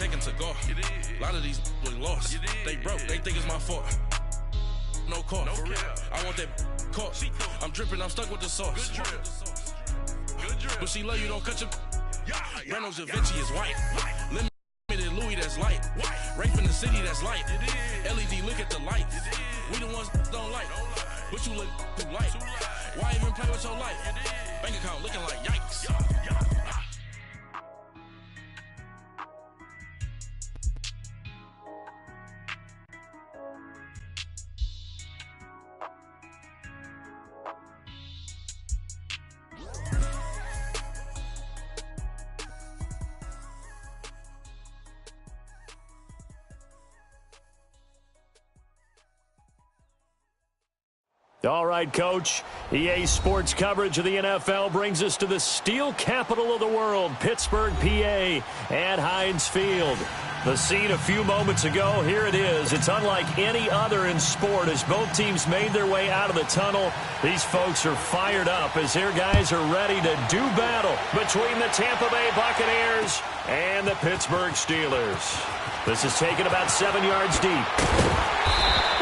taken to golf. A lot of these was lost. They broke. They think it's my fault. No call. No, for real. I want that caught. I'm dripping. I'm stuck with the sauce. Good drip. Good drip. But she love you. Don't cut your. Reynolds Da Vinci is white. Limited Louis that's light. Rape in the city that's light. LED look at the light. We the ones don't like. But you look too light. Why even play with your life? Bank account looking like yikes. All right, Coach. EA Sports coverage of the NFL brings us to the steel capital of the world, Pittsburgh, PA, at Heinz Field. The scene a few moments ago, here it is. It's unlike any other in sport as both teams made their way out of the tunnel. These folks are fired up as their guys are ready to do battle between the Tampa Bay Buccaneers and the Pittsburgh Steelers. This is taken about 7 yards deep.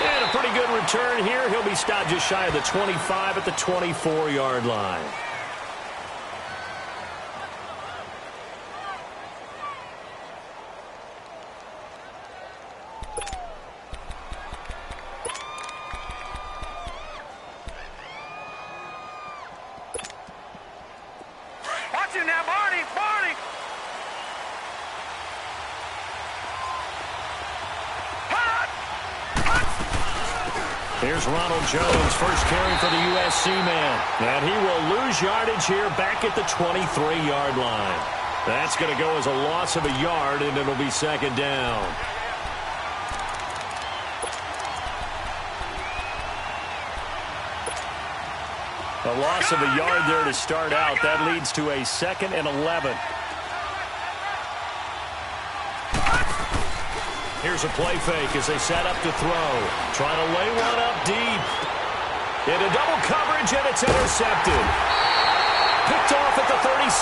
And a pretty good return here. He'll be stopped just shy of the 25 at the 24-yard line. Watch it now, Barney! Barney! Here's Ronald Jones, first carry for the USC man. And he will lose yardage here back at the 23-yard line. That's going to go as a loss of a yard, and it'll be second down. A loss of a yard there to start out. That leads to a 2nd and 11. Here's a play fake as they set up to throw. Trying to lay one up deep. Into double coverage, and it's intercepted. Picked off at the 36.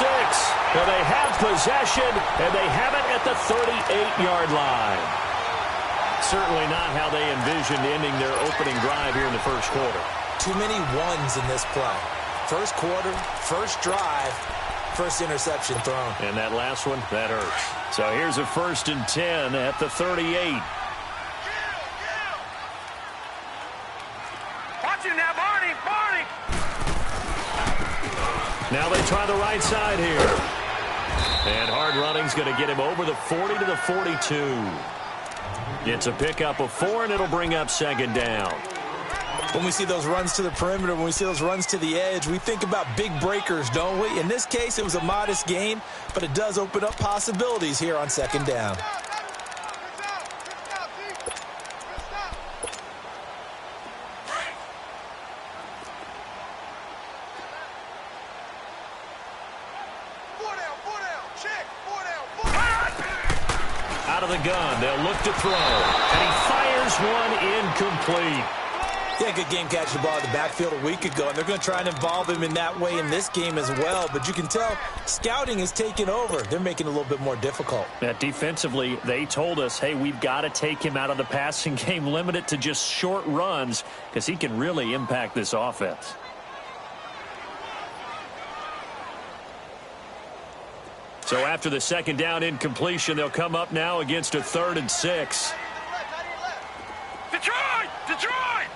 Now they have possession, and they have it at the 38-yard line. Certainly not how they envisioned ending their opening drive here in the first quarter. Too many ones in this play. First quarter, first drive, first interception thrown. And that last one, that hurts. So here's a 1st and 10 at the 38. Watch it now, Barney! Barney! Now they try the right side here. And hard running's going to get him over the 40 to the 42. It's a pickup of 4, and it'll bring up second down. When we see those runs to the perimeter, when we see those runs to the edge, we think about big breakers, don't we? In this case, it was a modest gain, but it does open up possibilities here on second down. Out of the gun, they'll look to throw, and he fires one incomplete. Yeah, good game catching the ball in the backfield a week ago, and they're going to try and involve him in that way in this game as well. But you can tell scouting is taking over. They're making it a little bit more difficult. Defensively, they told us, hey, we've got to take him out of the passing game, limit it to just short runs, because he can really impact this offense. So after the second down incompletion, they'll come up now against a 3rd and 6. Detroit! Detroit!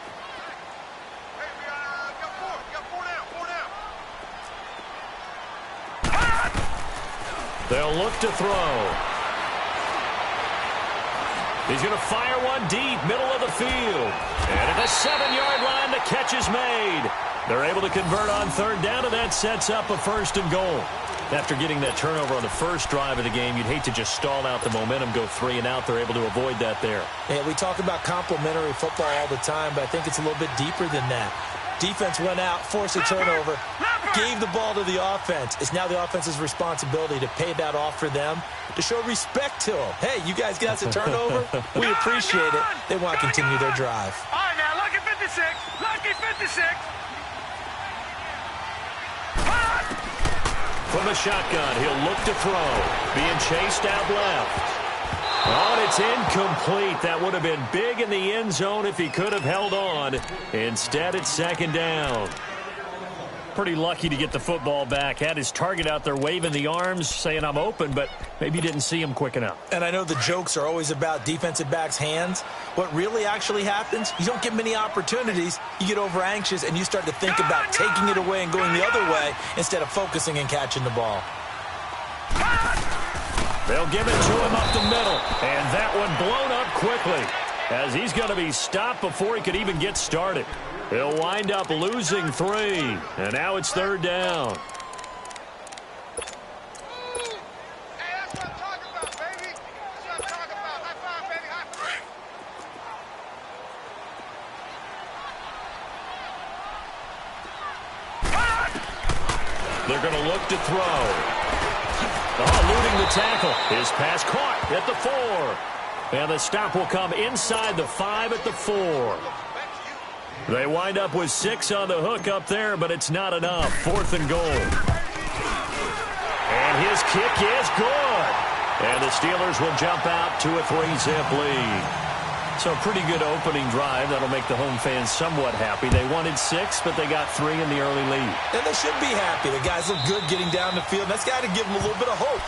They'll look to throw. He's going to fire one deep, middle of the field. And at the 7-yard line, the catch is made. They're able to convert on 3rd down, and that sets up a 1st and goal. After getting that turnover on the first drive of the game, you'd hate to just stall out the momentum, go 3 and out. They're able to avoid that there. Yeah, we talk about complementary football all the time, but I think it's a little bit deeper than that. Defense went out, forced a turnover, gave the ball to the offense. It's now the offense's responsibility to pay that off for them, to show respect to them. Hey, you guys got us a turnover. We appreciate it. They want to continue their drive. All right, now, lucky 56. Lucky 56. From the shotgun, he'll look to throw. Being chased out left. Oh, and it's incomplete. That would have been big in the end zone if he could have held on. Instead, it's second down. Pretty lucky to get the football back. Had his target out there waving the arms, saying I'm open, but maybe didn't see him quick enough. And I know the jokes are always about defensive backs' hands. What really actually happens, you don't get many opportunities. You get over anxious, and you start to think about taking it away and going the other way instead of focusing and catching the ball. They'll give it to him up the middle, and that one blown up quickly as he's going to be stopped before he could even get started. He'll wind up losing 3, and now it's third down. They're going to look to throw. Oh, eluding the tackle. His pass caught at the 4. And the stop will come inside the 5 at the 4. They wind up with 6 on the hook up there, but it's not enough. 4th and goal. And his kick is good. And the Steelers will jump out to a 3-zip lead. So a pretty good opening drive. That'll make the home fans somewhat happy. They wanted 6, but they got 3 in the early lead. And they should be happy. The guys look good getting down the field. That's got to give them a little bit of hope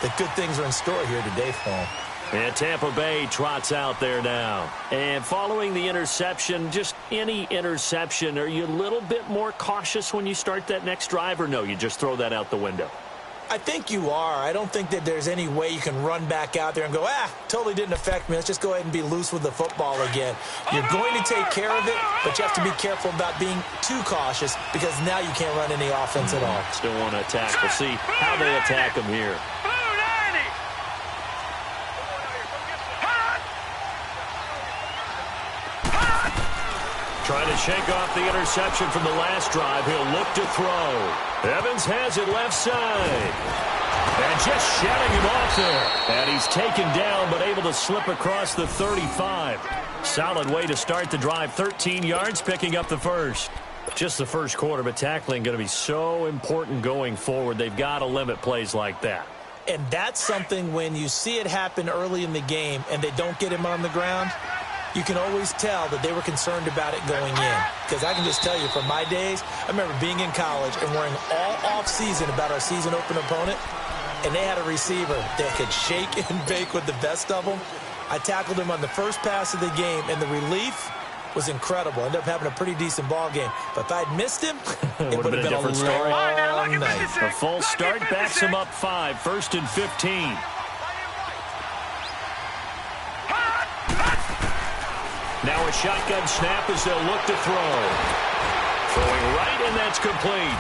that good things are in store here today for them. And Tampa Bay trots out there now. And following the interception, just any interception, are you a little bit more cautious when you start that next drive, or no, you just throw that out the window? I think you are. I don't think that there's any way you can run back out there and go, totally didn't affect me. Let's just go ahead and be loose with the football again. You're going to take care of it, but you have to be careful about being too cautious because now you can't run any offense at all. Still want to attack. We'll see how they attack him here. Trying to shake off the interception from the last drive. He'll look to throw. Evans has it left side. And just shutting him off there. And he's taken down, but able to slip across the 35. Solid way to start the drive. 13 yards, picking up the first. Just the first quarter, but tackling going to be so important going forward. They've got to limit plays like that. And that's something when you see it happen early in the game and they don't get him on the ground, you can always tell that they were concerned about it going in. Because I can just tell you from my days, I remember being in college and worrying all off-season about our season open opponent, and they had a receiver that could shake and bake with the best of them. I tackled him on the first pass of the game, and the relief was incredible. Ended up having a pretty decent ball game. But if I'd missed him, it would have been a different story. Long night. A full start backs him up 5, 1st and 15. Now a shotgun snap as they'll look to throw. Throwing right, and that's complete.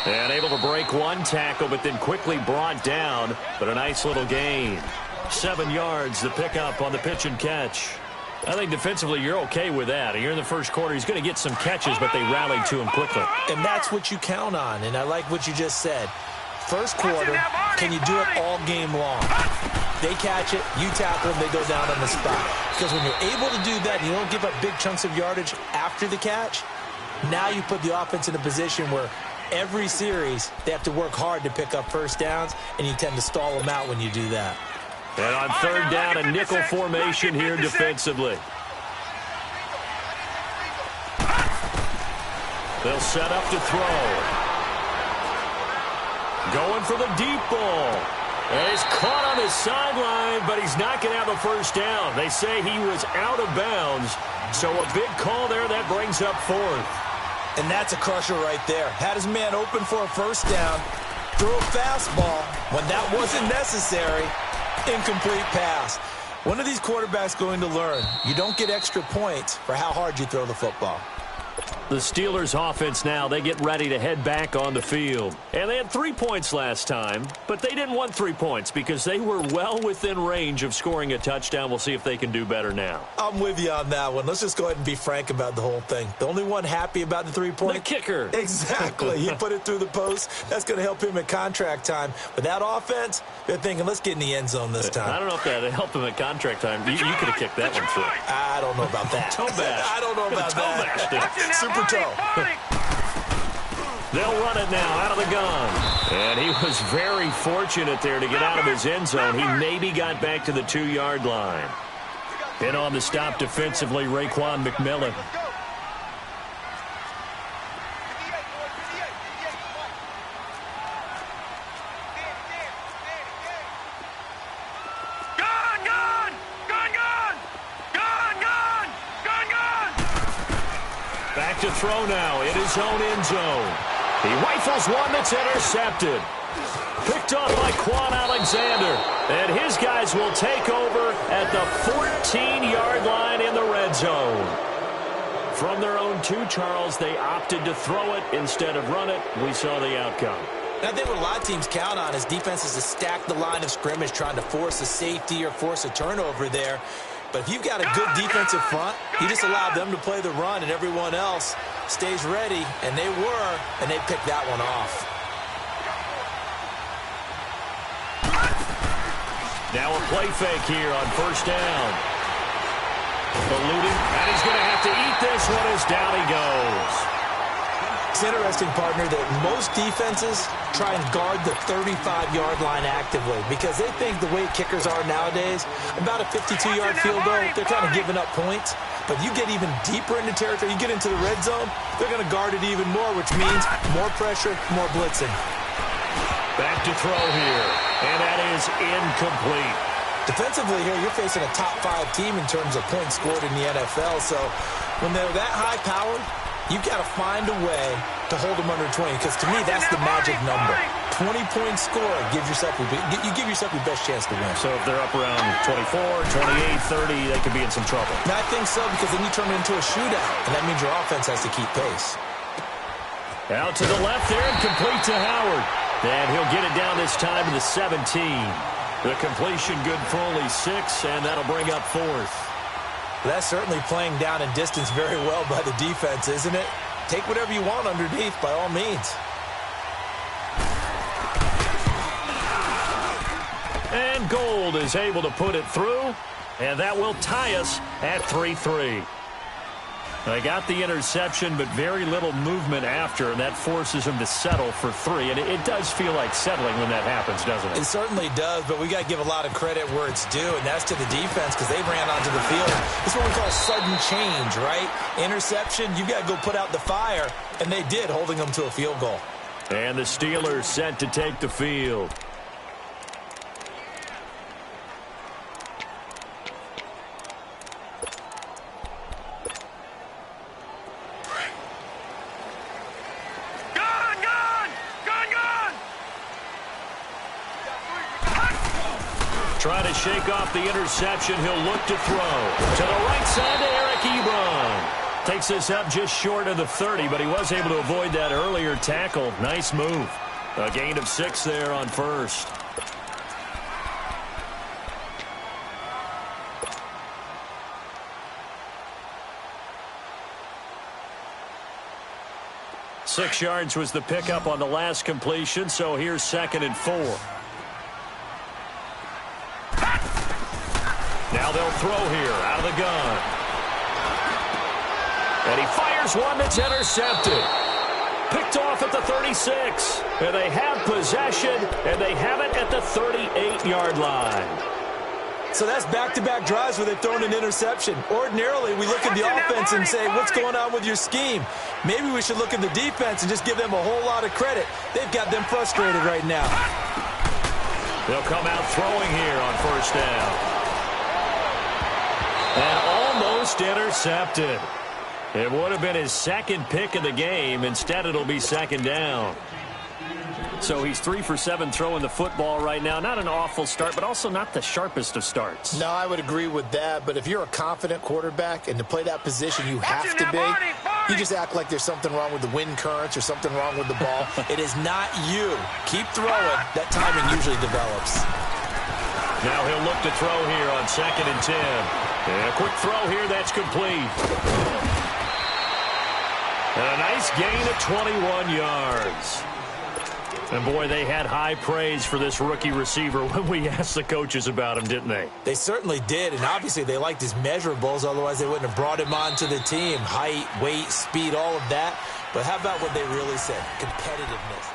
And able to break one tackle, but then quickly brought down. But a nice little gain. 7 yards, the pickup on the pitch and catch. I think defensively you're okay with that. Here in the first quarter, he's going to get some catches, but they rallied to him quickly. And that's what you count on, and I like what you just said. First quarter, can you do it all game long? They catch it, you tackle them, they go down on the spot. Because when you're able to do that and you don't give up big chunks of yardage after the catch, now you put the offense in a position where every series they have to work hard to pick up first downs, and you tend to stall them out when you do that. And on third down, a nickel formation here defensively. They'll set up to throw. Going for the deep ball. And he's caught on his sideline, but he's not going to have a first down. They say he was out of bounds. So a big call there that brings up 4th. And that's a crusher right there. Had his man open for a first down. Threw a fastball when that wasn't necessary. Incomplete pass. One of these quarterbacks going to learn, you don't get extra points for how hard you throw the football. The Steelers offense now, they get ready to head back on the field. And they had 3 points last time, but they didn't want 3 points because they were well within range of scoring a touchdown. We'll see if they can do better now. I'm with you on that one. Let's just go ahead and be frank about the whole thing. The only one happy about the 3-point? The kicker. Exactly. He put it through the post. That's going to help him at contract time. But that offense, they're thinking, let's get in the end zone this time. I don't know if that helped him at contract time. You could have kicked that one through. I don't know about that. Toe bash. I don't know about that. Toe bash. Super toe. They'll run it now out of the gun. And he was very fortunate there to get out of his end zone. He maybe got back to the 2-yard line. In on the stop defensively, Raekwon McMillan. Back to throw now in his own end zone. He rifles one that's intercepted. Picked off by Quan Alexander. And his guys will take over at the 14-yard line in the red zone. From their own 2, Charles, they opted to throw it instead of run it. We saw the outcome. I think what a lot of teams count on is defenses to stack the line of scrimmage, trying to force a safety or force a turnover there. But if you've got a good defensive front, you just allow them to play the run and everyone else stays ready, and they were, and they picked that one off. Now a play fake here on first down. Ballooning, and he's going to have to eat this one as down he goes. It's interesting, partner, that most defenses try and guard the 35-yard line actively because they think the way kickers are nowadays, about a 52-yard field goal, they're kind of giving up points. But you get even deeper into territory, you get into the red zone, they're going to guard it even more, which means more pressure, more blitzing. Back to throw here, and that is incomplete. Defensively here, you're facing a top-5 team in terms of points scored in the NFL. So when they're that high-powered, you've got to find a way to hold them under 20, because to me, that's the magic number. 20-point score gives yourself you give yourself your best chance to win. So if they're up around 24, 28, 30, they could be in some trouble. And I think so, because then you turn it into a shootout, and that means your offense has to keep pace. Out to the left there and complete to Howard. And he'll get it down this time to the 17. The completion good for only 6, and that'll bring up 4th. That's certainly playing down in distance very well by the defense, isn't it? Take whatever you want underneath, by all means. And Gold is able to put it through, and that will tie us at 3-3. They got the interception, but very little movement after, and that forces them to settle for 3. And it does feel like settling when that happens, doesn't it? It certainly does, but we got to give a lot of credit where it's due, and that's to the defense, because they ran onto the field. It's what we call sudden change, right? Interception, you got to go put out the fire, and they did, holding them to a field goal. And the Steelers set to take the field. Trying to shake off the interception. He'll look to throw. To the right side to Eric Ebron. Takes this up just short of the 30, but he was able to avoid that earlier tackle. Nice move. A gain of 6 there on first. Six yards was the pickup on the last completion, so here's 2nd and 4. Now they'll throw here out of the gun. And he fires one that's intercepted. Picked off at the 36. And they have possession, and they have it at the 38-yard line. So that's back-to-back drives where they've thrown an interception. Ordinarily, we look at the offense and say, what's going on with your scheme? Maybe we should look at the defense and just give them a whole lot of credit. They've got them frustrated right now. They'll come out throwing here on first down. And almost intercepted. It would have been his 2nd pick of the game. Instead, it'll be 2nd down. So he's 3 for 7 throwing the football right now. Not an awful start, but also not the sharpest of starts. No, I would agree with that. But if you're a confident quarterback and to play that position you have to be, you just act like there's something wrong with the wind currents or something wrong with the ball. It is not you. Keep throwing. That timing usually develops. Now he'll look to throw here on 2nd and 10. And a quick throw here, that's complete. And a nice gain of 21 yards. And, boy, they had high praise for this rookie receiver when we asked the coaches about him, didn't they? They certainly did, and obviously they liked his measurables. Otherwise, they wouldn't have brought him onto the team. Height, weight, speed, all of that. But how about what they really said? Competitiveness.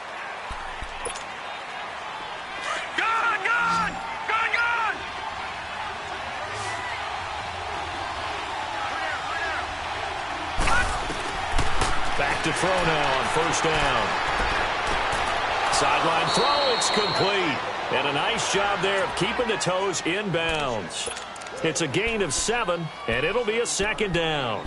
Gone, gone! Gone, gone! Back to throw now on first down. Sideline throw, it's complete. And a nice job there of keeping the toes in bounds. It's a gain of 7, and it'll be a second down.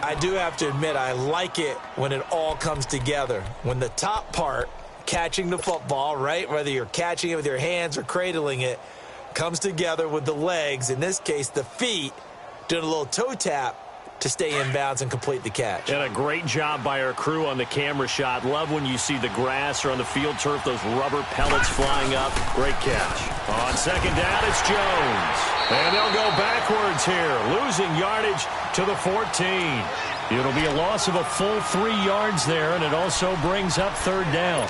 I do have to admit, I like it when it all comes together. When the top part, catching the football, right, whether you're catching it with your hands or cradling it, comes together with the legs, in this case the feet, doing a little toe tap to stay in bounds and complete the catch. And a great job by our crew on the camera shot. Love when you see the grass or on the field turf, those rubber pellets flying up. Great catch. On second down, it's Jones. And they'll go backwards here, losing yardage to the 14. It'll be a loss of a full 3 yards there, and it also brings up third down.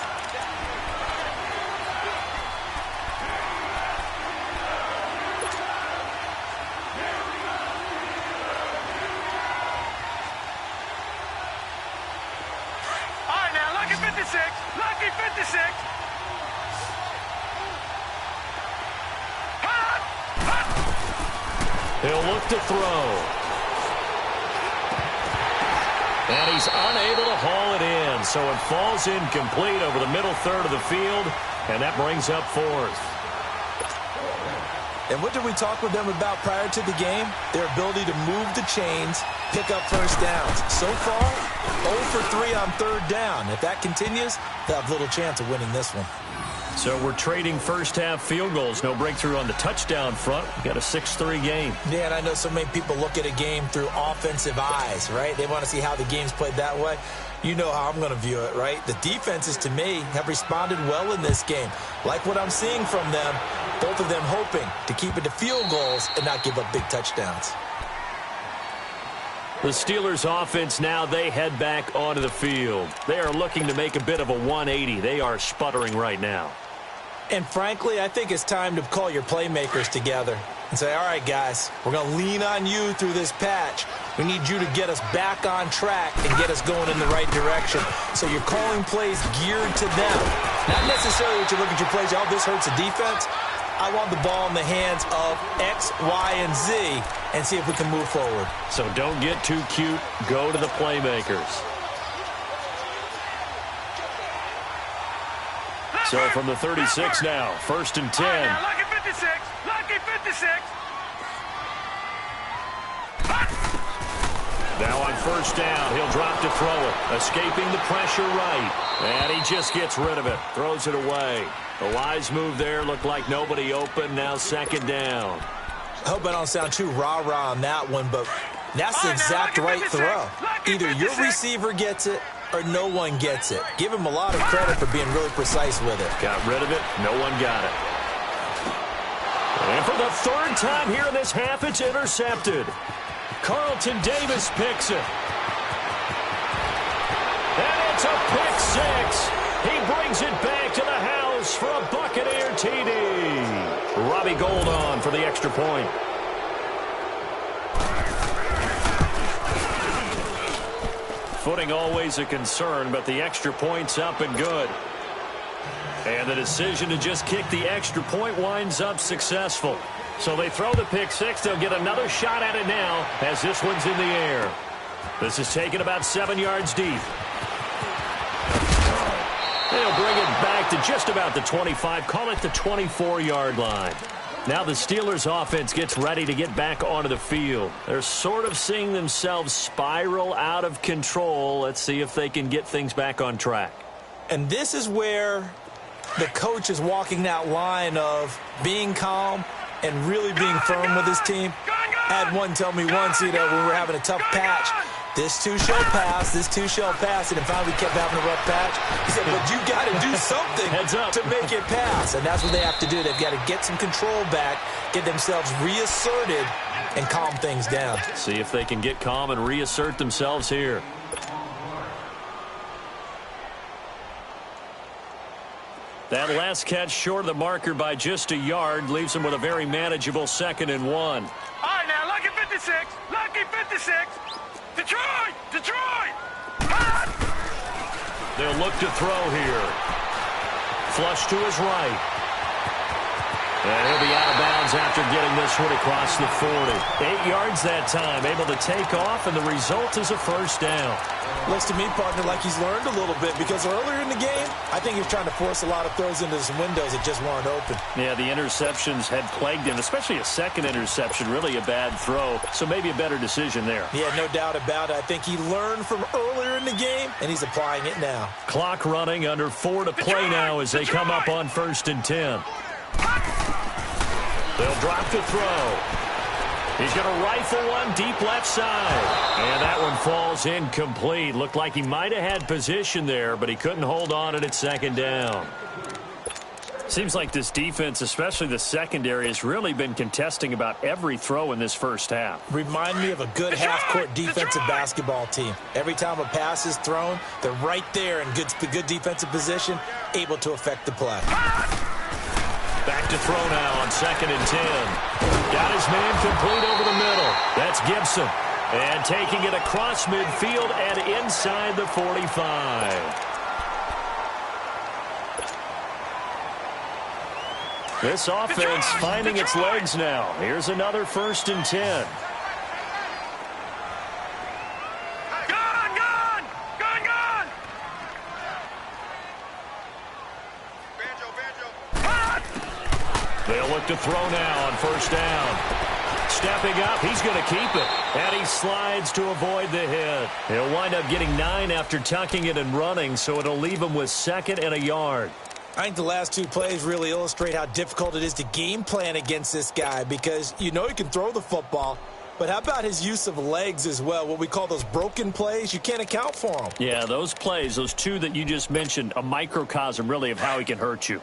Lucky 56. He'll look to throw. And he's unable to haul it in, so it falls incomplete over the middle third of the field, and that brings up fourth. And what did we talk with them about prior to the game? Their ability to move the chains, pick up first downs. So far, 0 for 3 on third down. If that continues, they'll have little chance of winning this one. So we're trading first-half field goals. No breakthrough on the touchdown front. We've got a 6-3 game. Yeah, and I know so many people look at a game through offensive eyes, right? They want to see how the game's played that way. You know how I'm going to view it, right? The defenses, to me, have responded well in this game. Like what I'm seeing from them, both of them hoping to keep it to field goals and not give up big touchdowns. The Steelers offense now, they head back onto the field. They are looking to make a bit of a 180. They are sputtering right now. And frankly, I think it's time to call your playmakers together and say, all right, guys, we're going to lean on you through this patch. We need you to get us back on track and get us going in the right direction. So you're calling plays geared to them. Not necessarily that you look at your plays, oh, this hurts the defense. I want the ball in the hands of X, Y, and Z and see if we can move forward. So don't get too cute. Go to the playmakers. So from the 36 now, 1st and 10. Now, lucky 56. Lucky 56. Now on first down, he'll drop to throw it. Escaping the pressure right. And he just gets rid of it. Throws it away. A wise move there. Looked like nobody open. Now second down. I hope I don't sound too rah-rah on that one, but that's the exact right throw. Either your receiver gets it or no one gets it. Give him a lot of credit for being really precise with it. Got rid of it. No one got it. And for the third time here in this half, it's intercepted. Carlton Davis picks it. And it's a pick six. He brings it back to the house for a Buccaneer TD. Robbie Gould on for the extra point. Footing always a concern, but the extra point's up and good. And the decision to just kick the extra point winds up successful. So they throw the pick six. They'll get another shot at it now as this one's in the air. This is taken about 7 yards deep. They'll bring it back to just about the 25. Call it the 24-yard line. Now the Steelers offense gets ready to get back onto the field. They're sort of seeing themselves spiral out of control. Let's see if they can get things back on track. And this is where the coach is walking that line of being calm and really being firm with his team. I had one tell me once, when we were having a tough patch, this too shall pass, this too shall pass, and finally we kept having a rough patch. He said, but you got to do something to make it pass, and that's what they have to do. They've got to get some control back, get themselves reasserted, and calm things down. See if they can get calm and reassert themselves here. That last catch short of the marker by just a yard leaves him with a very manageable 2nd and 1. All right, now, lucky 56. Lucky 56. Detroit! Detroit! Hot! They'll look to throw here. Flush to his right. And he'll be out of bounds after getting this one across the 40. 8 yards that time, able to take off, and the result is a first down. Looks to me, partner, like he's learned a little bit, because earlier in the game, I think he was trying to force a lot of throws into some windows that just weren't open. Yeah, the interceptions had plagued him, especially a second interception, really a bad throw, so maybe a better decision there. Yeah, no doubt about it. I think he learned from earlier in the game, and he's applying it now. Clock running, under 4 to play now as they come up on 1st and 10. They'll drop to throw. He's going to rifle one deep left side. And that one falls incomplete. Looked like he might have had position there, but he couldn't hold on at 2nd down. Seems like this defense, especially the secondary, has really been contesting about every throw in this first half. Remind me of a good half-court defensive basketball team. Every time a pass is thrown, they're right there in good defensive position, able to affect the play. Back to throw now on 2nd and 10. Got his man complete over the middle. That's Gibson. And taking it across midfield and inside the 45. This offense finding its legs now. Here's another 1st and 10. They'll look to throw now on 1st down. Stepping up, he's going to keep it. And he slides to avoid the hit. He'll wind up getting 9 after tucking it and running, so it'll leave him with 2nd and a yard. I think the last 2 plays really illustrate how difficult it is to game plan against this guy, because you know he can throw the football, but how about his use of legs as well? What we call those broken plays, you can't account for them. Yeah, those plays, those 2 that you just mentioned, a microcosm really of how he can hurt you.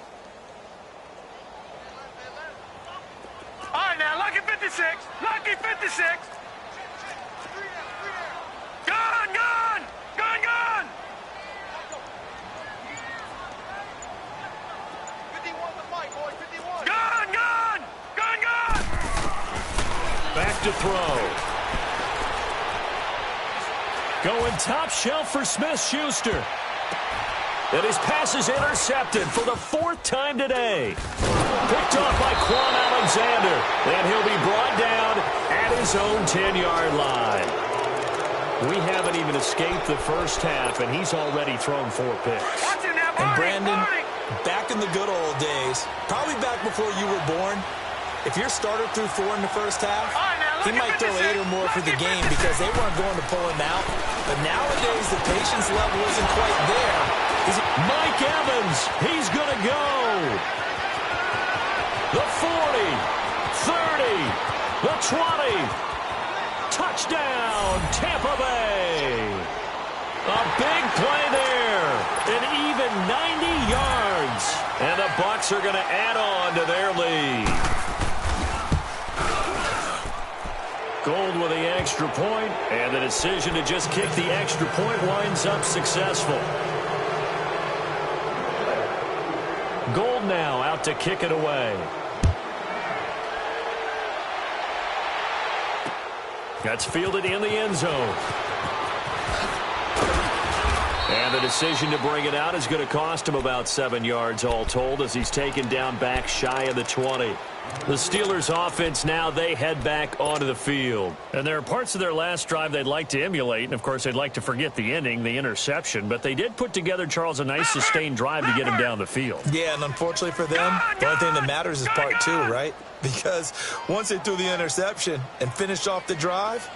All right, now, lucky 56. Lucky 56. Gun, gun! Gun, gun! 51 the fight, boy, 51. Gun, gun! Gun, gun! Back to throw. Going top shelf for Smith-Schuster. And his pass is intercepted for the 4th time today. Picked off by Quan Alexander. And he'll be brought down at his own 10-yard line. We haven't even escaped the first half, and he's already thrown 4 picks. And Brandon, back in the good old days, probably back before you were born, if your starter threw 4 in the first half, he might throw 8 or more for the game because they weren't going to pull him out. But nowadays, the patience level isn't quite there. Mike Evans, he's going to go. The 40, 30, the 20. Touchdown, Tampa Bay. A big play there. An even 90 yards. And the Bucs are going to add on to their lead. Gold with the extra point, and the decision to just kick the extra point winds up successful. Gold now out to kick it away. That's fielded in the end zone. And the decision to bring it out is going to cost him about 7 yards all told as he's taken down back shy of the 20. The Steelers offense now, they head back onto the field. And there are parts of their last drive they'd like to emulate. And, of course, they'd like to forget the ending, the interception. But they did put together, Charles, a nice sustained drive to get him down the field. Yeah, and unfortunately for them, the only thing that matters is part 2, right? Because once they threw the interception and finished off the drive,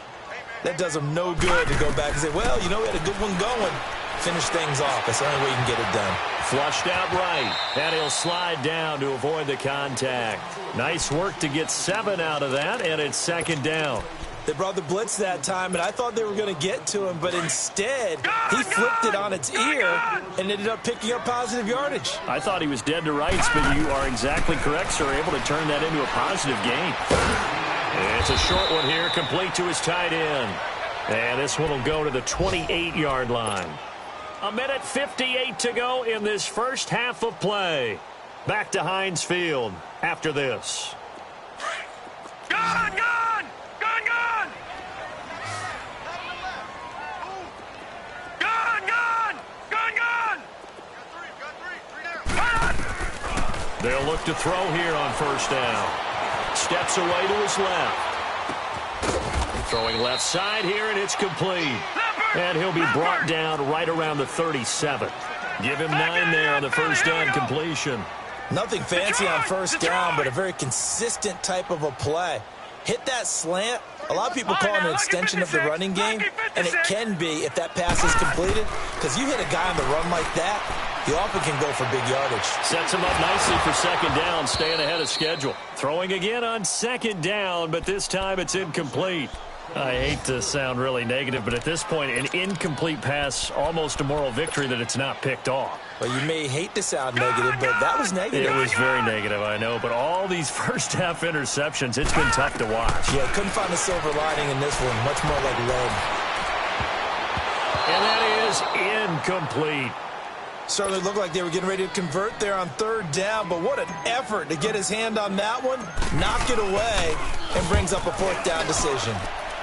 that does them no good to go back and say, well, you know, we had a good one going. Finish things off. That's the only way you can get it done. Flushed out right, and he'll slide down to avoid the contact. Nice work to get 7 out of that, and it's 2nd down. They brought the blitz that time, and I thought they were going to get to him, but instead, he flipped it on its ear and ended up picking up positive yardage. I thought he was dead to rights, but you are exactly correct, sir. Able to turn that into a positive gain. It's a short one here, complete to his tight end. And this one will go to the 28-yard line. 1:58 to go in this first half of play. Back to Heinz Field after this. Gun! Gun! Gun! Gun! Gun! Gun! Gun! Gun! They'll look to throw here on first down. Steps away to his left. Throwing left side here, and it's complete. And he'll be brought down right around the 37. Give him 9 there on the first down completion. Nothing fancy on first down, but a very consistent type of a play. Hit that slant. A lot of people call it an extension of the running game, and it can be if that pass is completed, because you hit a guy on the run like that, he often can go for big yardage. Sets him up nicely for second down, staying ahead of schedule. Throwing again on second down, but this time it's incomplete. I hate to sound really negative, but at this point, an incomplete pass, almost a moral victory that it's not picked off. Well, you may hate to sound negative, but that was negative. It was very negative, I know, but all these first-half interceptions, it's been tough to watch. Yeah, couldn't find a silver lining in this one, much more like lead. And that is incomplete. Certainly looked like they were getting ready to convert there on third down, but what an effort to get his hand on that one, knock it away, and brings up a fourth down decision.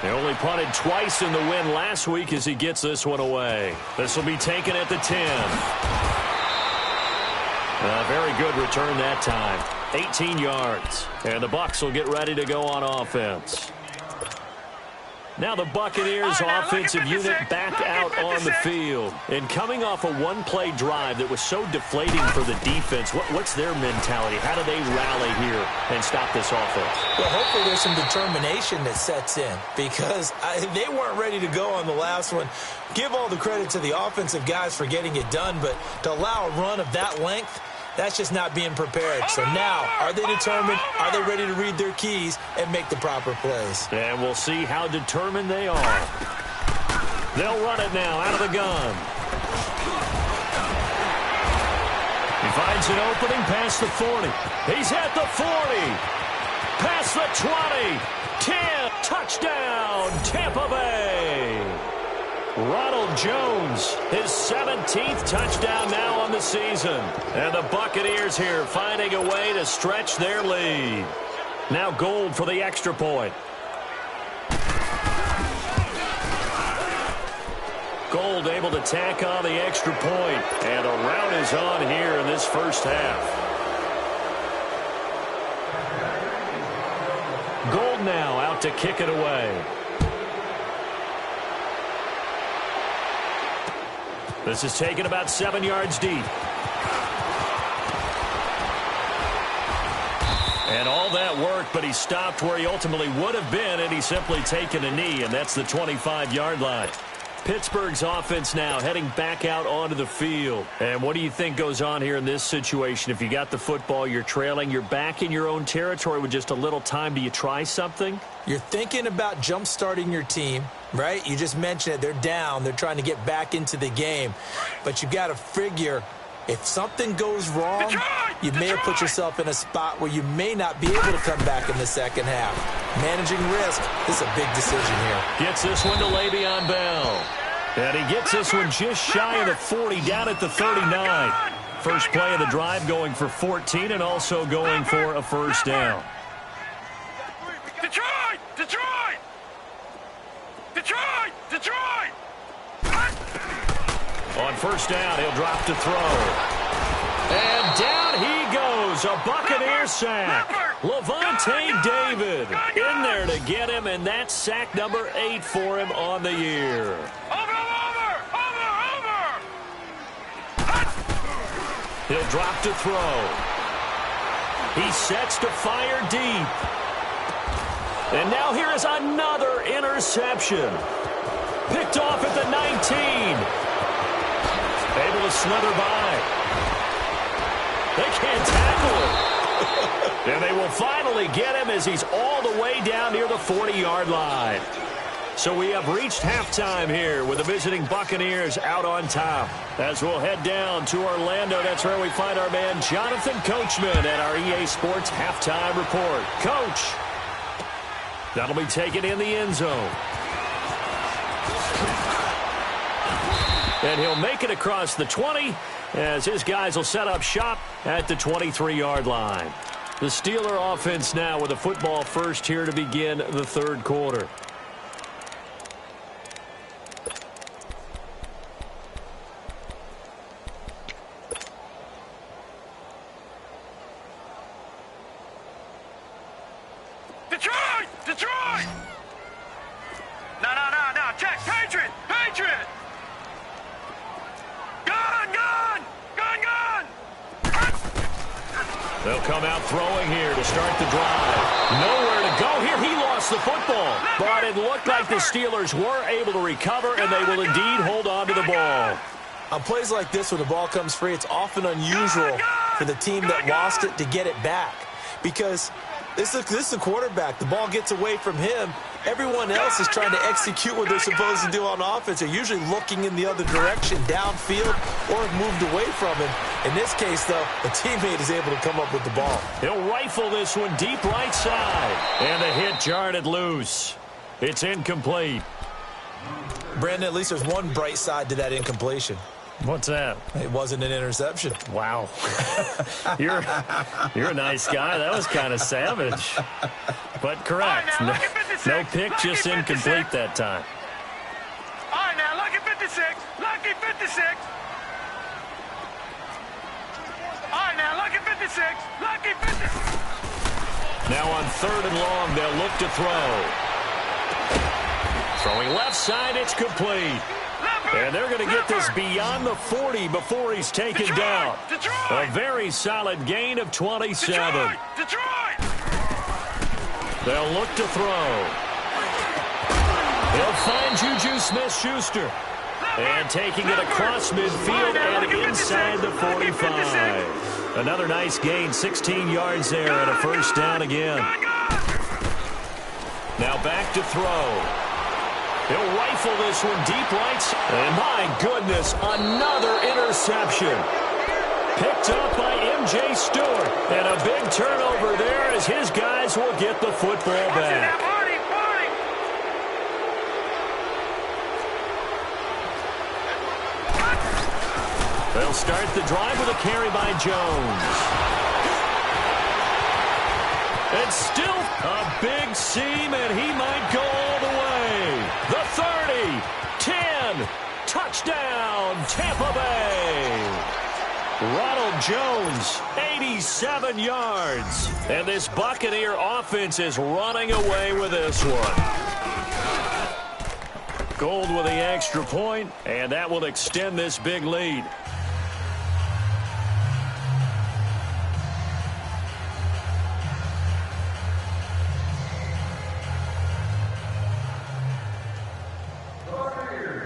They only punted twice in the win last week as he gets this one away. This will be taken at the 10. Very good return that time. 18 yards. And the Bucs will get ready to go on offense. Now the Buccaneers offensive unit back out on the field. And coming off a one-play drive that was so deflating for the defense, what's their mentality? How do they rally here and stop this offense? Well, hopefully there's some determination that sets in, because they weren't ready to go on the last one. Give all the credit to the offensive guys for getting it done, but to allow a run of that length, that's just not being prepared. So now, are they determined? Are they ready to read their keys and make the proper plays? And we'll see how determined they are. They'll run it now out of the gun. He finds an opening past the 40. He's at the 40. Past the 20. 10. Touchdown, Tampa Bay. Ronald Jones, his 17th touchdown now on the season. And the Buccaneers here finding a way to stretch their lead. Now Gold for the extra point. Gold able to tack on the extra point. And a rout is on here in this first half. Gold now out to kick it away. This is taken about 7 yards deep. And all that work, but he stopped where he ultimately would have been, and he's simply taken a knee, and that's the 25-yard line. Pittsburgh's offense now heading back out onto the field. And what do you think goes on here in this situation? If you got the football, you're trailing, you're back in your own territory with just a little time. Do you try something? You're thinking about jump-starting your team, right? You just mentioned it. They're down. They're trying to get back into the game. But you've got to figure, if something goes wrong, you may have put yourself in a spot where you may not be able to come back in the second half. Managing risk, this is a big decision here. Gets this one to Le'Veon Bell. And he gets this one just shy of the 40, down at the 39. First play of the drive going for 14 and also going for a first down. Detroit! Detroit! Detroit! Detroit! On first down, he'll drop to throw. And down he goes, a Buccaneer sack. Levante David in there to get him, and that's sack number 8 for him on the year. Over! He'll drop to throw. He sets to fire deep. And now here is another interception. Picked off at the 19. Able to slither by. They can't tackle him. And they will finally get him as he's all the way down near the 40-yard line. So we have reached halftime here with the visiting Buccaneers out on top. As we'll head down to Orlando, that's where we find our man Jonathan Coachman at our EA Sports Halftime Report. Coach, that'll be taken in the end zone. And he'll make it across the 20 as his guys will set up shop at the 23-yard line. The Steeler offense now with a football first here to begin the third quarter. Detroit! Detroit! No. Check. Patriot! Gun! They'll come out throwing here to start the drive. Nowhere to go here. He lost the football. But it looked like the Steelers were able to recover, and they will indeed hold on to the ball. On plays like this where the ball comes free, it's often unusual for the team that lost it to get it back. Because this is the quarterback. The ball gets away from him. Everyone else is trying to execute what they're supposed to do on offense. They're usually looking in the other direction, downfield, or have moved away from him. In this case, though, a teammate is able to come up with the ball. He'll rifle this one deep right side. And the hit jarred it loose. It's incomplete. Brandon, at least there's one bright side to that incompletion. What's that? It wasn't an interception. Wow. You're a nice guy. That was kind of savage. But correct. No pick, just incomplete that time. All right, now, lucky 56. Lucky 56. All right, now, lucky 56. Lucky 56. Now on 3rd and long, they'll look to throw. Throwing left side, it's complete. And they're going to get this beyond the 40 before he's taken down. A very solid gain of 27. Detroit! They'll look to throw. They'll find Juju Smith-Schuster. And taking it across midfield and inside the 45. Another nice gain, 16 yards there and a first down again. Now back to throw. He'll rifle this one deep right. And my goodness, another interception. Picked up by M.J. Stewart. And a big turnover there as his guys will get the football back. They'll start the drive with a carry by Jones. It's still a big seam, and he might go all the way. The 30, 10, touchdown, Tampa Bay. Ronald Jones, 87 yards. And this Buccaneer offense is running away with this one. Gold with the extra point, and that will extend this big lead.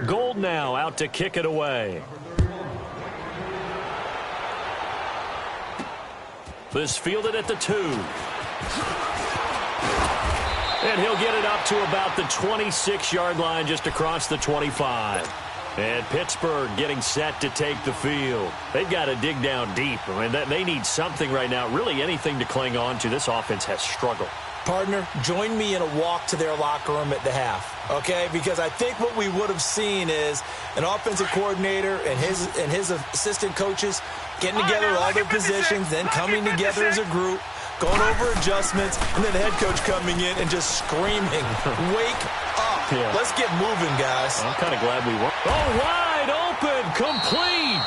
Gold now out to kick it away. This fielded at the 2. And he'll get it up to about the 26-yard line just across the 25. And Pittsburgh getting set to take the field. They've got to dig down deep. I mean, they need something right now, really anything to cling on to. This offense has struggled. Partner, join me in a walk to their locker room at the half, okay? Because I think what we would have seen is an offensive coordinator and his assistant coaches getting together all their positions, then coming together as a group, going over adjustments, and then the head coach coming in and just screaming, wake up. Yeah. Let's get moving, guys. I'm kind of glad we won. Oh, wide open, complete.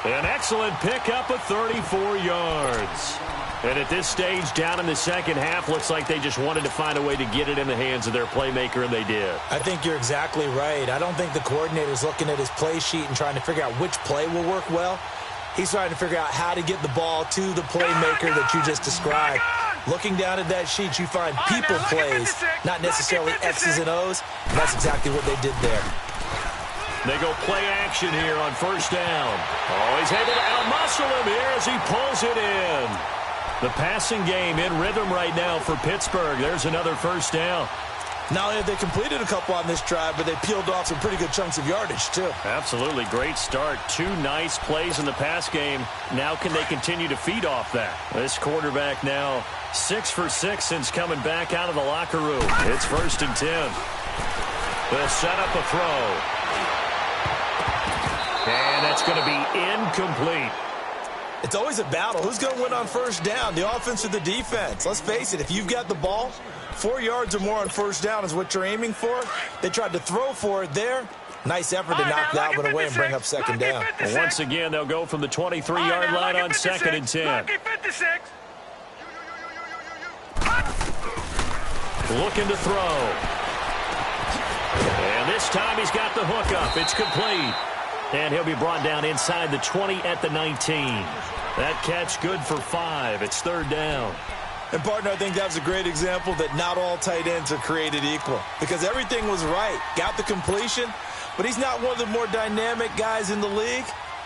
An excellent pickup of 34 yards. And at this stage, down in the second half, looks like they just wanted to find a way to get it in the hands of their playmaker, and they did. I think you're exactly right. I don't think the coordinator's looking at his play sheet and trying to figure out which play will work well. He's trying to figure out how to get the ball to the playmaker that you just described. Looking down at that sheet, you find people plays, not necessarily X's and O's. And that's exactly what they did there. They go play action here on first down. Oh, he's able to outmuscle him here as he pulls it in. The passing game in rhythm right now for Pittsburgh. There's another first down. Not only have they completed a couple on this drive, but they peeled off some pretty good chunks of yardage, too. Absolutely. Great start. 2 nice plays in the pass game. Now can they continue to feed off that? This quarterback now 6 for 6 since coming back out of the locker room. It's 1st and 10. They'll set up a throw. And that's going to be incomplete. It's always a battle. Who's going to win on first down, the offense or the defense? Let's face it, if you've got the ball, 4 yards or more on first down is what you're aiming for. They tried to throw for it there. Nice effort to knock that one away and bring up second down. Well, once again, they'll go from the 23-yard line on 2nd and 10. Looking to throw. And this time he's got the hook up. It's complete. And he'll be brought down inside the 20 at the 19. That catch good for 5. It's 3rd down. And, partner, I think that was a great example that not all tight ends are created equal. Because everything was right. Got the completion, but he's not one of the more dynamic guys in the league.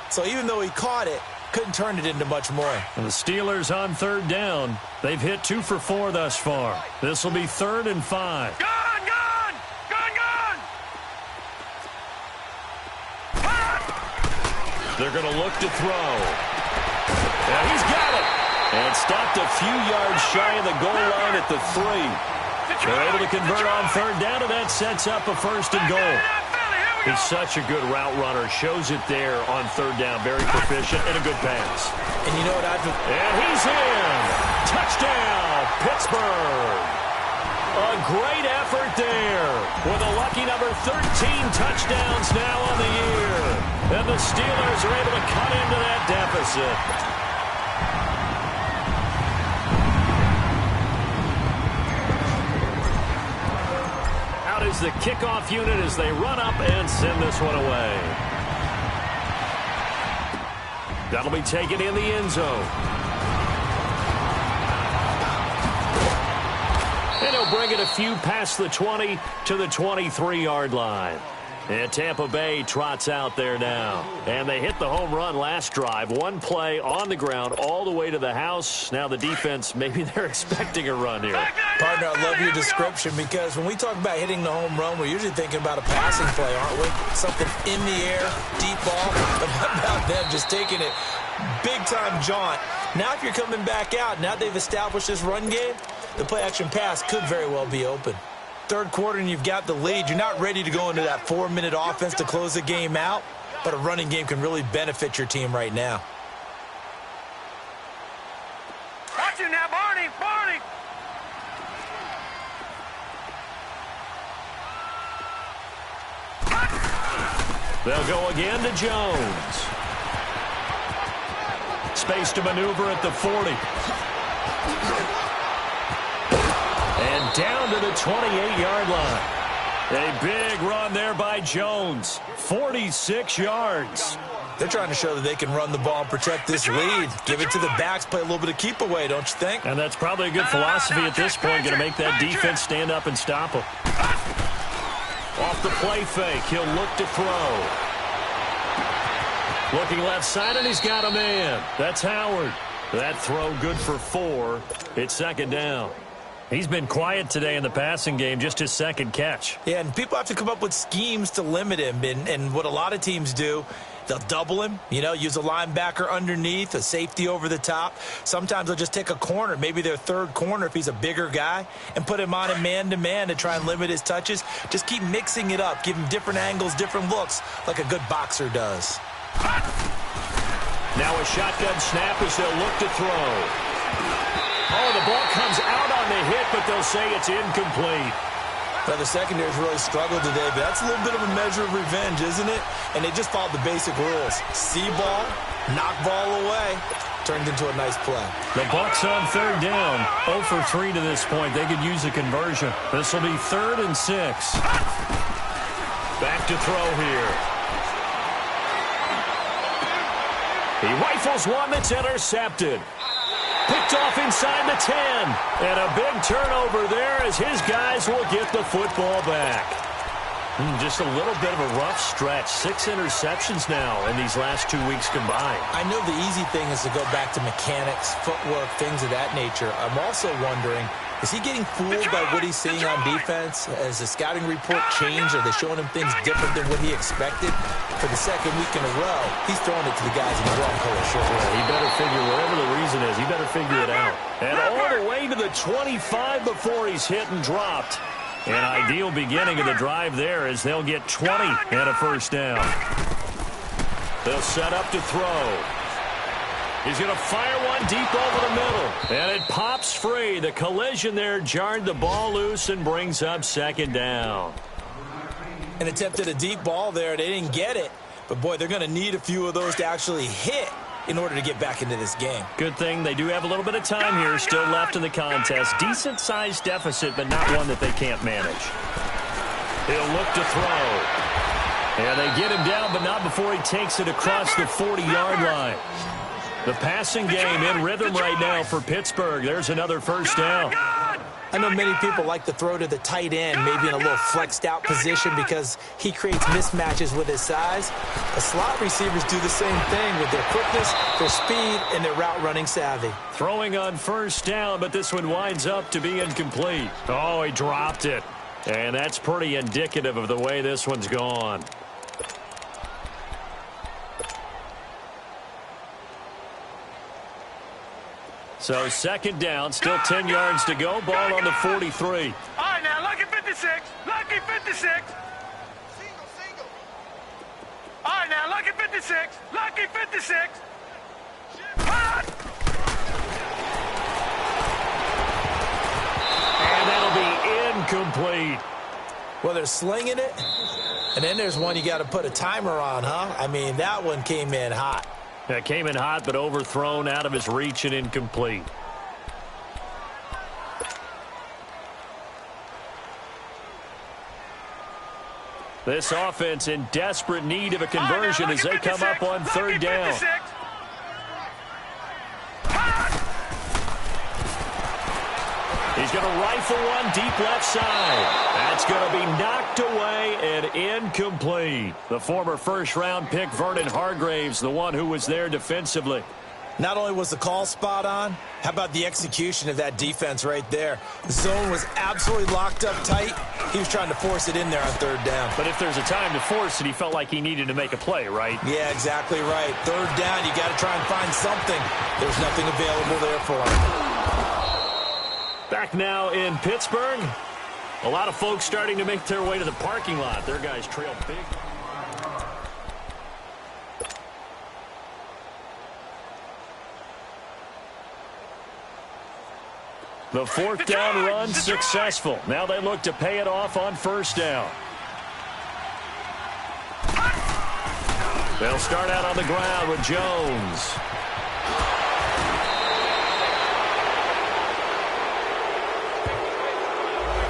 So even though he caught it, couldn't turn it into much more. And the Steelers on 3rd down. They've hit 2 for 4 thus far. This will be 3rd and 5. Gone! They're going to look to throw. And he's got it. And stopped a few yards shy of the goal line at the 3. They're able to convert on 3rd down, and that sets up a 1st and goal. He's such a good route runner. Shows it there on 3rd down. Very proficient and a good pass. And you know what And he's in. Touchdown, Pittsburgh. A great effort there with a lucky number 13 touchdowns now on the year. And the Steelers are able to cut into that deficit. Out is the kickoff unit as they run up and send this one away. That'll be taken in the end zone. And he'll bring it a few past the 20 to the 23-yard line. And Tampa Bay trots out there now. And they hit the home run last drive. One play on the ground all the way to the house. Now the defense, maybe they're expecting a run here. Partner, I love your description because when we talk about hitting the home run, we're usually thinking about a passing play, aren't we? Something in the air, deep ball. But how about them just taking it big-time jaunt? Now if you're coming back out, now they've established this run game, the play-action pass could very well be open. 3rd quarter and you've got the lead. You're not ready to go into that 4-minute offense to close the game out, but a running game can really benefit your team right now. Watch it now, Barney! Barney! They'll go again to Jones. Space to maneuver at the 40. And down to the 28-yard line. A big run there by Jones. 46 yards. They're trying to show that they can run the ball and protect this lead. Give it to the backs, play a little bit of keep away, don't you think? And that's probably a good philosophy at this point. Going to make that defense stand up and stop them. Off the play fake, he'll look to throw. Looking left side, and he's got a man. That's Howard. That throw good for 4. It's 2nd down. He's been quiet today in the passing game, just his 2nd catch. Yeah, and people have to come up with schemes to limit him. And what a lot of teams do, they'll double him, use a linebacker underneath, a safety over the top. Sometimes they'll just take a corner, maybe their 3rd corner if he's a bigger guy, and put him on a man-to-man to try and limit his touches. Just keep mixing it up, give him different angles, different looks, like a good boxer does. Now a shotgun snap as they'll look to throw. Oh, the ball comes out on the hit, but they'll say it's incomplete. Well, the secondary's really struggled today, but that's a little bit of a measure of revenge, isn't it? And they just followed the basic rules. See ball, knock ball away. Turned into a nice play. The Bucs on 3rd down. 0 for 3 to this point. They could use a conversion. This will be 3rd and 6. Back to throw here. He rifles one that's intercepted. Picked off inside the 10. And a big turnover there as his guys will get the football back. Just a little bit of a rough stretch. 6 interceptions now in these last 2 weeks combined. I know the easy thing is to go back to mechanics, footwork, things of that nature. I'm also wondering, is he getting fooled by what he's seeing on defense? Has the scouting report changed? Are they showing him things different than what he expected? For the 2nd week in a row, he's throwing it to the guys in the wrong color shirt. He better figure, whatever the reason is, he better figure it out. And all the way to the 25 before he's hit and dropped. An ideal beginning of the drive there as they'll get 20 and a 1st down. They'll set up to throw. He's going to fire one deep over the middle. And it pops free. The collision there jarred the ball loose and brings up second down. An attempt at a deep ball there. They didn't get it. But, boy, they're going to need a few of those to actually hit in order to get back into this game. Good thing they do have a little bit of time here still left in the contest. Decent-sized deficit, but not one that they can't manage. He'll look to throw. And they get him down, but not before he takes it across the 40-yard line. The passing game in rhythm right now for Pittsburgh. There's another first down. I know many people like to throw to the tight end, maybe in a little flexed out position because he creates mismatches with his size. The slot receivers do the same thing with their quickness, their speed, and their route running savvy. Throwing on first down, but this one winds up to be incomplete. Oh, he dropped it. And that's pretty indicative of the way this one's gone. So second down, still 10 yards to go. Ball on the 43. All right, now, lucky 56. Lucky 56. All right, now, lucky 56. Lucky 56. And that'll be incomplete. Well, they're slinging it, and then there's one you got to put a timer on, huh? I mean, that one came in hot. That came in hot, but overthrown out of his reach and incomplete. This offense in desperate need of a conversion as they come up on third down. He's going to rifle one deep left side. That's going to be knocked away and incomplete. The former first-round pick, Vernon Hargraves, the one who was there defensively. Not only was the call spot on, how about the execution of that defense right there? The zone was absolutely locked up tight. He was trying to force it in there on third down. But if there's a time to force it, he felt like he needed to make a play, right? Yeah, exactly right. Third down, you got to try and find something. There's nothing available there for him. Back now in Pittsburgh. A lot of folks starting to make their way to the parking lot. Their guys trail big. The fourth down run successful. Now they look to pay it off on first down. They'll start out on the ground with Jones.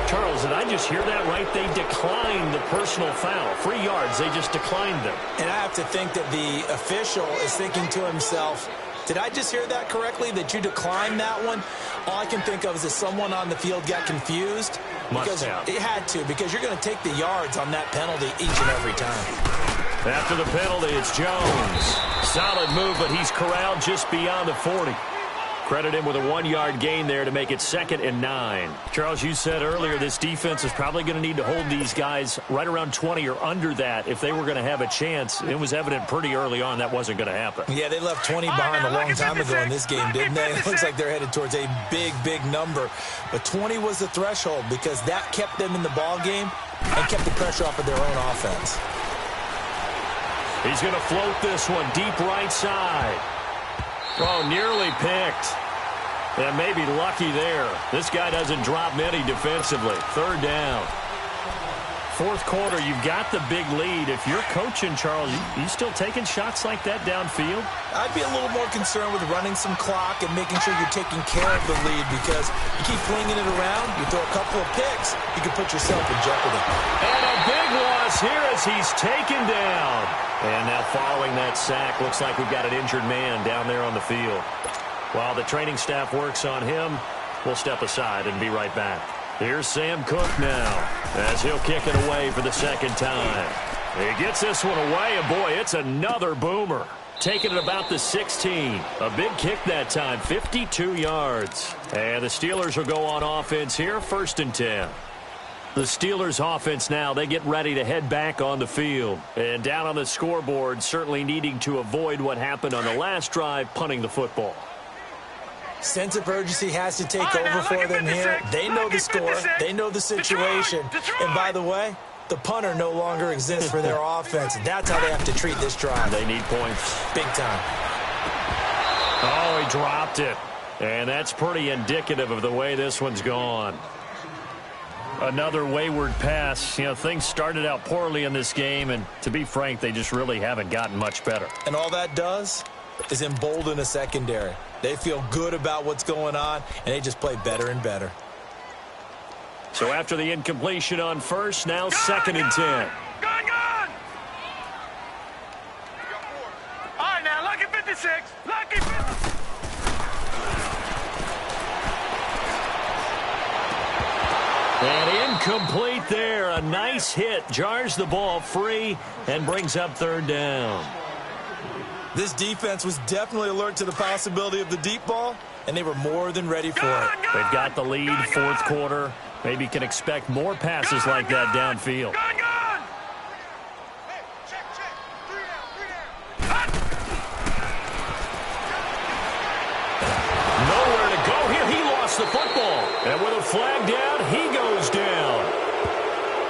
Charles, did I just hear that right? They declined the personal foul. 3 yards, they just declined them. And I have to think that the official is thinking to himself, did I just hear that correctly, that you declined that one? All I can think of is that someone on the field got confused. Must have. It had to, because you're going to take the yards on that penalty each and every time. After the penalty, it's Jones. Solid move, but he's corralled just beyond the 40. Credit him with a 1-yard gain there to make it 2nd and 9. Charles, you said earlier this defense is probably going to need to hold these guys right around 20 or under that if they were going to have a chance. It was evident pretty early on that wasn't going to happen. Yeah, they left 20 behind a long time ago in this game, didn't they? It looks like they're headed towards a big, big number. But 20 was the threshold because that kept them in the ball game and kept the pressure off of their own offense. He's going to float this one deep right side. Oh, nearly picked. And maybe lucky there. This guy doesn't drop many defensively. Third down. Fourth quarter, you've got the big lead. If you're coaching, Charles, you still taking shots like that downfield? I'd be a little more concerned with running some clock and making sure you're taking care of the lead because you keep flinging it around, you throw a couple of picks, you can put yourself in jeopardy. And a big loss here as he's taken down. And now following that sack, looks like we've got an injured man down there on the field. While the training staff works on him, we'll step aside and be right back. Here's Sam Cook now as he'll kick it away for the second time. He gets this one away, and boy, it's another boomer. Taking it about the 16. A big kick that time, 52 yards. And the Steelers will go on offense here, 1st and 10. The Steelers offense now, they get ready to head back on the field. And down on the scoreboard, certainly needing to avoid what happened on the last drive, punting the football. Sense of urgency has to take over for them here. They know the score. They know the situation. And by the way, The punter no longer exists for their offense. That's how they have to treat this drive. They need points. Big time. Oh, he dropped it. And that's pretty indicative of the way this one's gone. Another wayward pass. You know, things started out poorly in this game, and to be frank, they just really haven't gotten much better. And all that does is embolden a secondary. They feel good about what's going on, and they just play better and better. So after the incompletion on first, now 2nd and 10. Gone! All right, now, lucky 56. Lucky 56. And incomplete there. A nice hit. Jars the ball free and brings up 3rd down. This defense was definitely alert to the possibility of the deep ball, and they were more than ready for it. They've got the lead, 4th quarter. Maybe can expect more passes like that downfield. Nowhere to go here. He lost the football. And with a flag down, he goes down.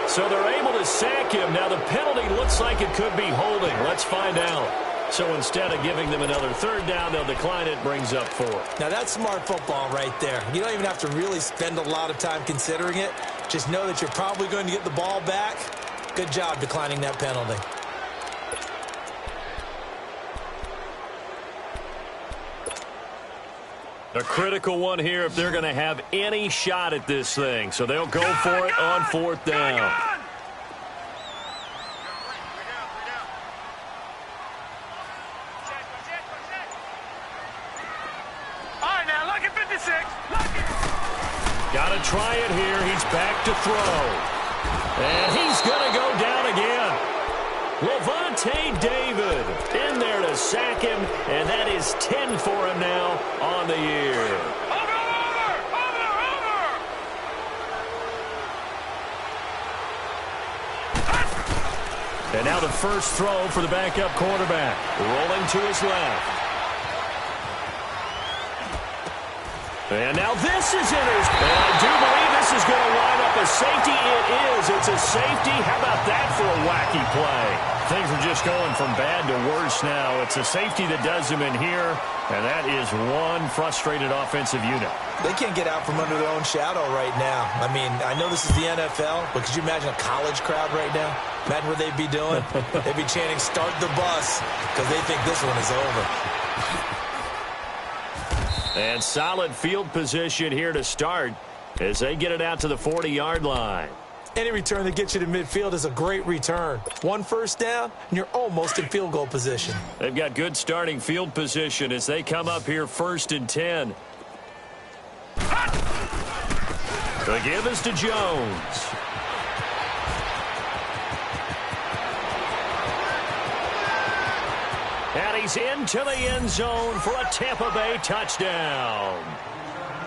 So they're able to sack him. Now the penalty looks like it could be holding. Let's find out. So instead of giving them another 3rd down, they'll decline it, brings up 4. Now that's smart football right there. You don't even have to really spend a lot of time considering it. Just know that you're probably going to get the ball back. Good job declining that penalty. A critical one here if they're going to have any shot at this thing. So they'll go for it on 4th down. Got to try it here. He's back to throw. And he's going to go down again. Levante David in there to sack him, and that is 10 for him now on the year. Over! And now the first throw for the backup quarterback. Rolling to his left. And now this is in his... And I do believe this is going to line up a safety. It is. It's a safety. How about that for a wacky play? Things are just going from bad to worse now. It's a safety that does him in here, and that is one frustrated offensive unit. They can't get out from under their own shadow right now. I mean, I know this is the NFL, but could you imagine a college crowd right now? Imagine what they'd be doing. They'd be chanting, "Start the bus," because they think this one is over. And solid field position here to start as they get it out to the 40-yard line. Any return that gets you to midfield is a great return. 1 first down, and you're almost in field goal position. They've got good starting field position as they come up here 1st and 10. The give is to Jones. And he's into the end zone for a Tampa Bay touchdown.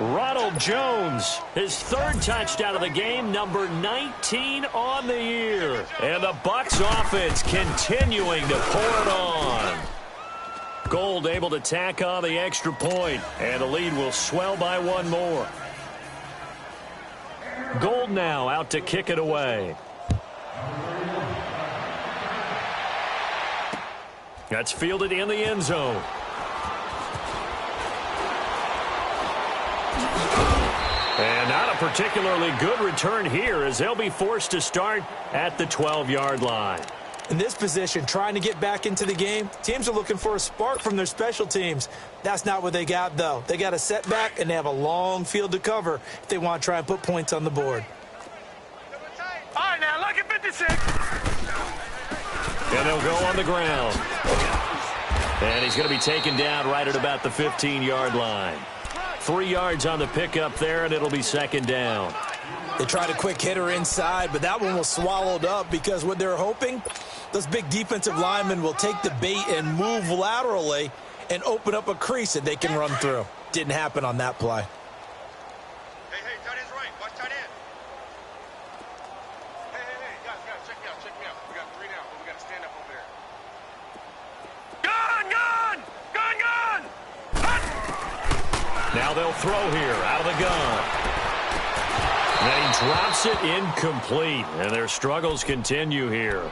Ronald Jones, his 3rd touchdown of the game, number 19 on the year. And the Bucs offense continuing to pour it on. Gold able to tack on the extra point, and the lead will swell by 1 more. Gold now out to kick it away. That's fielded in the end zone. And not a particularly good return here as they'll be forced to start at the 12-yard line. In this position, trying to get back into the game, teams are looking for a spark from their special teams. That's not what they got, though. They got a setback, and they have a long field to cover if they want to try and put points on the board. All right, now, lucky 56. And they'll go on the ground. And he's going to be taken down right at about the 15-yard line. 3 yards on the pickup there, and it'll be 2nd down. They tried a quick hitter inside, but that one was swallowed up because what they're hoping, those big defensive linemen will take the bait and move laterally and open up a crease that they can run through. Didn't happen on that play. Hey, tight end's right. Watch tight end. Hey, guys, check me out. We got 3 down, but we got to stand up over there. Gun! Now they'll throw here out of the gun. And he drops it incomplete. And their struggles continue here.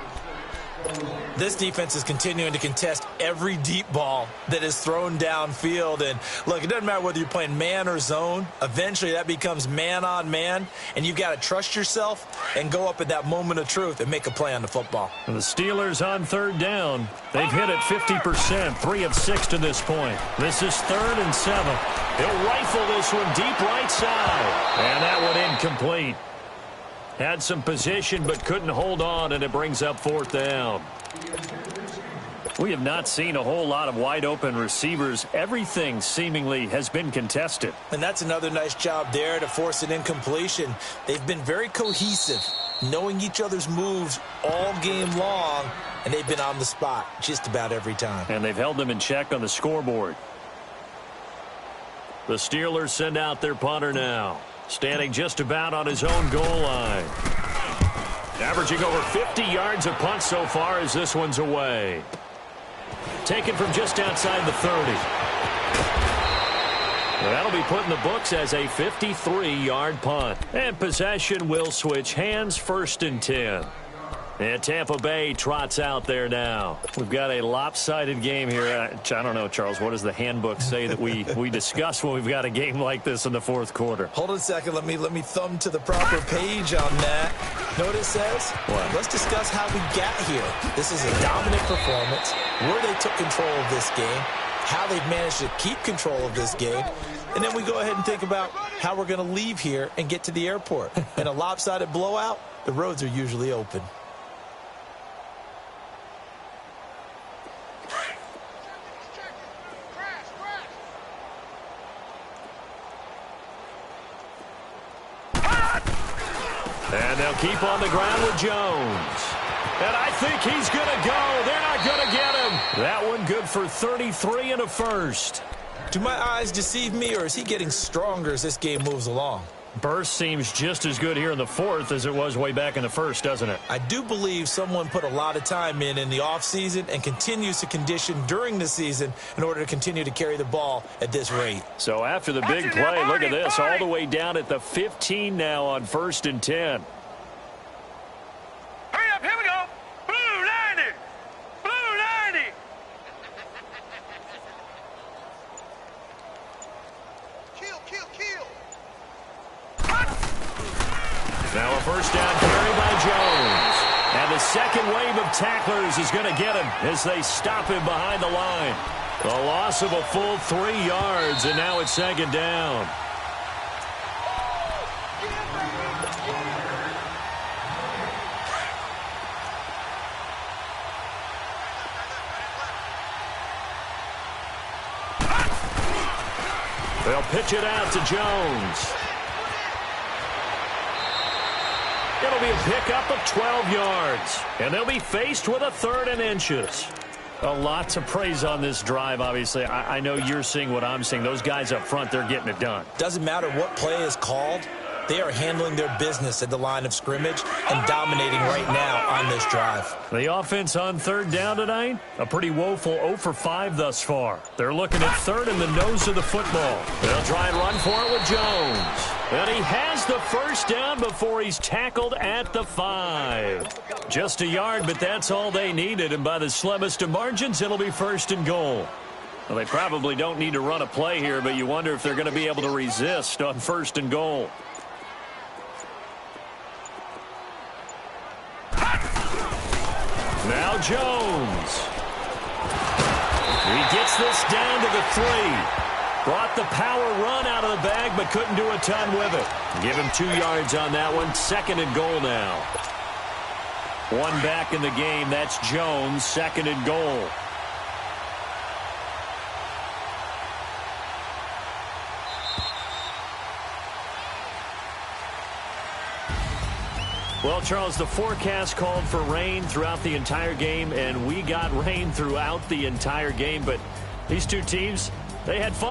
This defense is continuing to contest every deep ball that is thrown downfield. And, look, it doesn't matter whether you're playing man or zone. Eventually, that becomes man-on-man. And you've got to trust yourself and go up at that moment of truth and make a play on the football. And the Steelers on third down. They've hit it 50%, 3 of 6 to this point. This is 3rd and 7. He'll rifle this one deep right side. And that one incomplete. Had some position but couldn't hold on, and it brings up 4th down. We have not seen a whole lot of wide-open receivers. Everything seemingly has been contested. And that's another nice job there to force an incompletion. They've been very cohesive, knowing each other's moves all game long, and they've been on the spot just about every time. And they've held them in check on the scoreboard. The Steelers send out their punter now. Standing just about on his own goal line. Averaging over 50 yards a punt so far as this one's away. Taken from just outside the 30. That'll be put in the books as a 53-yard punt. And possession will switch hands, 1st and 10. And Tampa Bay trots out there now. We've got a lopsided game here. I don't know, Charles, what does the handbook say that we discuss when we've got a game like this in the 4th quarter? Hold on a second. Let me thumb to the proper page on that. Know what it says? What? Let's discuss how we got here. This is a dominant performance, where they took control of this game, how they've managed to keep control of this game, and then we go ahead and think about how we're going to leave here and get to the airport. In a lopsided blowout, the roads are usually open. And they'll keep on the ground with Jones. And I think he's going to go. They're not going to get him. That one good for 33 and a first. Do my eyes deceive me, or is he getting stronger as this game moves along? Burst seems just as good here in the 4th as it was way back in the 1st, doesn't it? I do believe someone put a lot of time in the offseason and continues to condition during the season in order to continue to carry the ball at this rate. So after the big play, look at this, all the way down at the 15 now on 1st and 10. Hurry up, here we go. Blue 90. Blue 90. Kill. Now a 1st down carry by Jones. And the second wave of tacklers is going to get him as they stop him behind the line. The loss of a full 3 yards, and now it's 2nd down. They'll pitch it out to Jones. It'll be a pickup of 12 yards. And they'll be faced with a 3rd and inches. A lot to praise on this drive, obviously. I know you're seeing what I'm seeing. Those guys up front, they're getting it done. Doesn't matter what play is called. They are handling their business at the line of scrimmage and dominating right now on this drive. The offense on 3rd down tonight, a pretty woeful 0 for 5 thus far. They're looking at 3rd in the nose of the football. They'll try and run for it with Jones. And he has the 1st down before he's tackled at the 5. Just a yard, but that's all they needed. And by the slimmest of margins, it'll be 1st and goal. Well, they probably don't need to run a play here, but you wonder if they're going to be able to resist on 1st and goal. Now Jones. He gets this down to the 3. Brought the power run out of the bag, but couldn't do a ton with it. Give him 2 yards on that one. 2nd and goal now. 1 back in the game. That's Jones. 2nd and goal. Well, Charles, the forecast called for rain throughout the entire game, and we got rain throughout the entire game. But these two teams, they had fun.